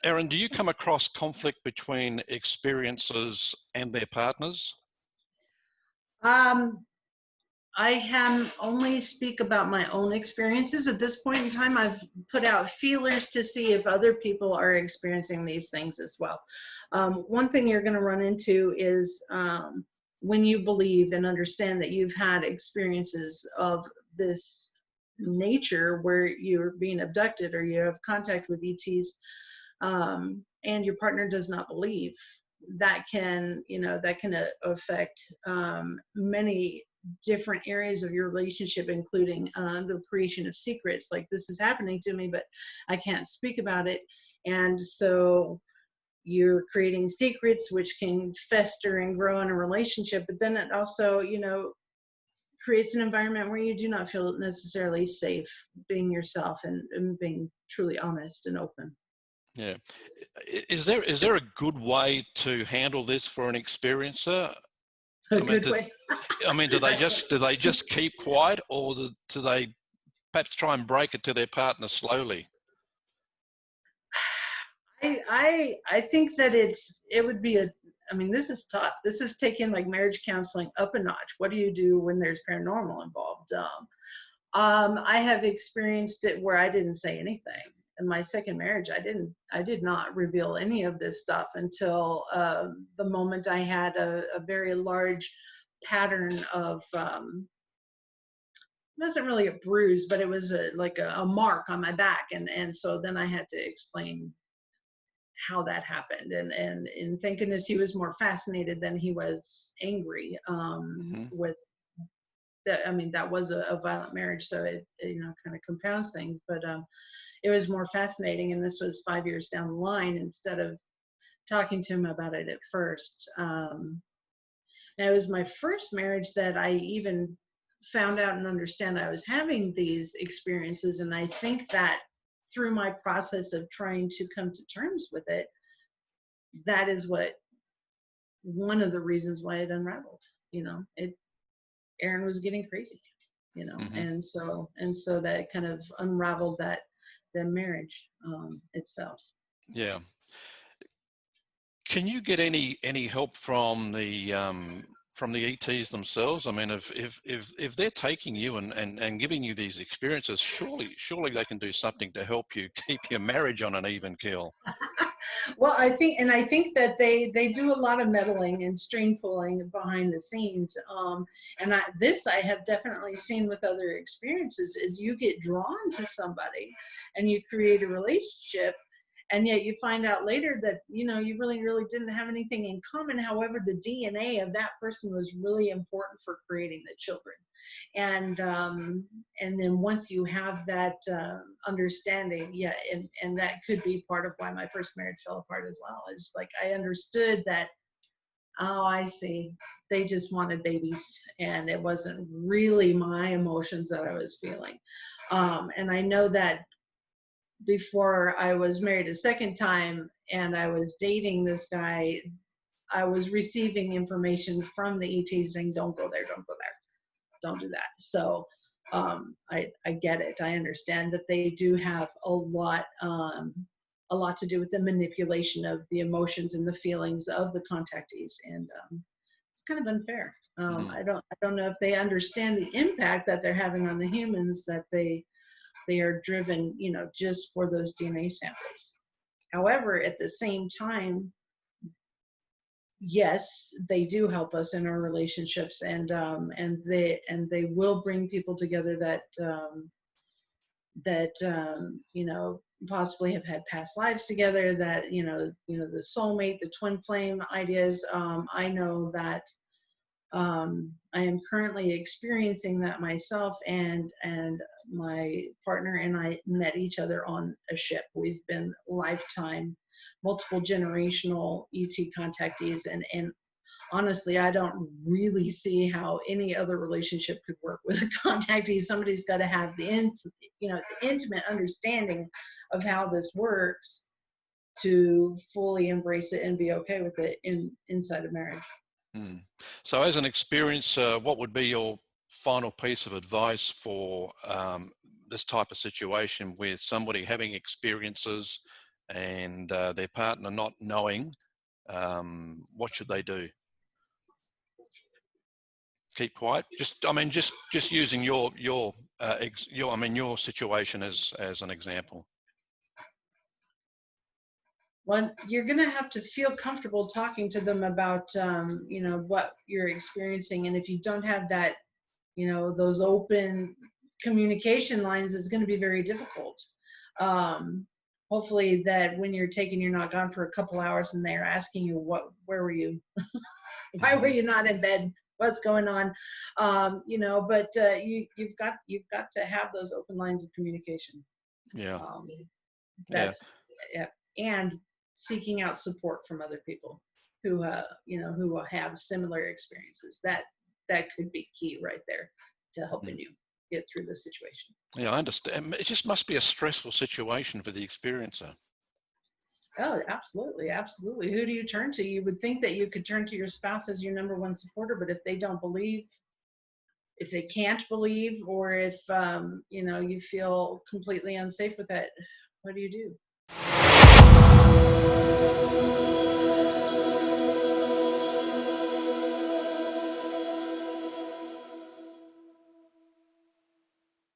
Erin, do you come across conflict between experiencers and their partners? I can only speak about my own experiences. At this point in time, I've put out feelers to see if other people are experiencing these things as well. One thing you're going to run into is when you believe and understand that you've had experiences of this nature where you're being abducted or you have contact with ETs, and your partner does not believe, that can, affect many different areas of your relationship, including the creation of secrets, like this is happening to me, but I can't speak about it. And so you're creating secrets which can fester and grow in a relationship, but then it also, creates an environment where you do not feel necessarily safe being yourself and being truly honest and open. Yeah. Is there a good way to handle this for an experiencer? Good way. I mean, do they just keep quiet, or do they perhaps try and break it to their partner slowly? I think that it would be this is tough. This is taking like marriage counseling up a notch. What do you do when there's paranormal involved? I have experienced it where I didn't say anything. In my second marriage, I did not reveal any of this stuff until the moment I had a very large pattern of, it wasn't really a bruise, but it was like a mark on my back. And so then I had to explain how that happened. And thank goodness he was more fascinated than he was angry with that. I mean, that was a violent marriage, so it kind of compounds things, but it was more fascinating. And this was 5 years down the line instead of talking to him about it at first. And it was my first marriage that I even found out and understand I was having these experiences. And I think that through my process of trying to come to terms with it, that is one of the reasons why it unraveled. Erin was getting crazy, and so that kind of unraveled the marriage itself. Yeah. Can you get any help from the ETs themselves? I mean, if they're taking you and giving you these experiences, surely they can do something to help you keep your marriage on an even keel. Well, I think that they do a lot of meddling and string pulling behind the scenes. And I have definitely seen with other experiences is you get drawn to somebody and you create a relationship, and yet you find out later that, you really, really didn't have anything in common. However, the DNA of that person was really important for creating the children. And then once you have that understanding, yeah, and that could be part of why my first marriage fell apart as well, is like I understood that, oh, I see, they just wanted babies, and it wasn't really my emotions that I was feeling. And I know that before I was married a second time and I was dating this guy, I was receiving information from the ETs saying, don't go there, don't go there, don't do that. So I get it. I understand that they do have a lot to do with the manipulation of the emotions and the feelings of the contactees, and it's kind of unfair. I don't know if they understand the impact that they're having on the humans, that they are driven, just for those DNA samples. However, at the same time, yes, they do help us in our relationships, and they will bring people together that possibly have had past lives together, that the soulmate, the twin flame ideas. I know that I am currently experiencing that myself, and my partner and I met each other on a ship. We've been lifetime, multiple generational ET contactees, and honestly, I don't really see how any other relationship could work with a contactee. Somebody's got to have the intimate understanding of how this works to fully embrace it and be okay with it inside of marriage. So as an experiencer, what would be your final piece of advice for this type of situation with somebody having experiences and their partner not knowing, what should they do? Keep quiet. Just using your situation as an example. Well, you're going to have to feel comfortable talking to them about, you know, what you're experiencing. And if you don't have that, you know, those open communication lines, it's going to be very difficult. Hopefully that when you're not gone for a couple hours and they're asking you, where were you? Why were you not in bed? What's going on? You know, but you've got to have those open lines of communication. Yeah. That's, yeah. And seeking out support from other people who, you know, who have similar experiences. That could be key right there to helping you get through the situation. Yeah, I understand. It just must be a stressful situation for the experiencer. Oh, absolutely, absolutely. Who do you turn to? You would think that you could turn to your spouse as your number one supporter, but if they don't believe, if they can't believe, or if you know, you feel completely unsafe with that, what do you do?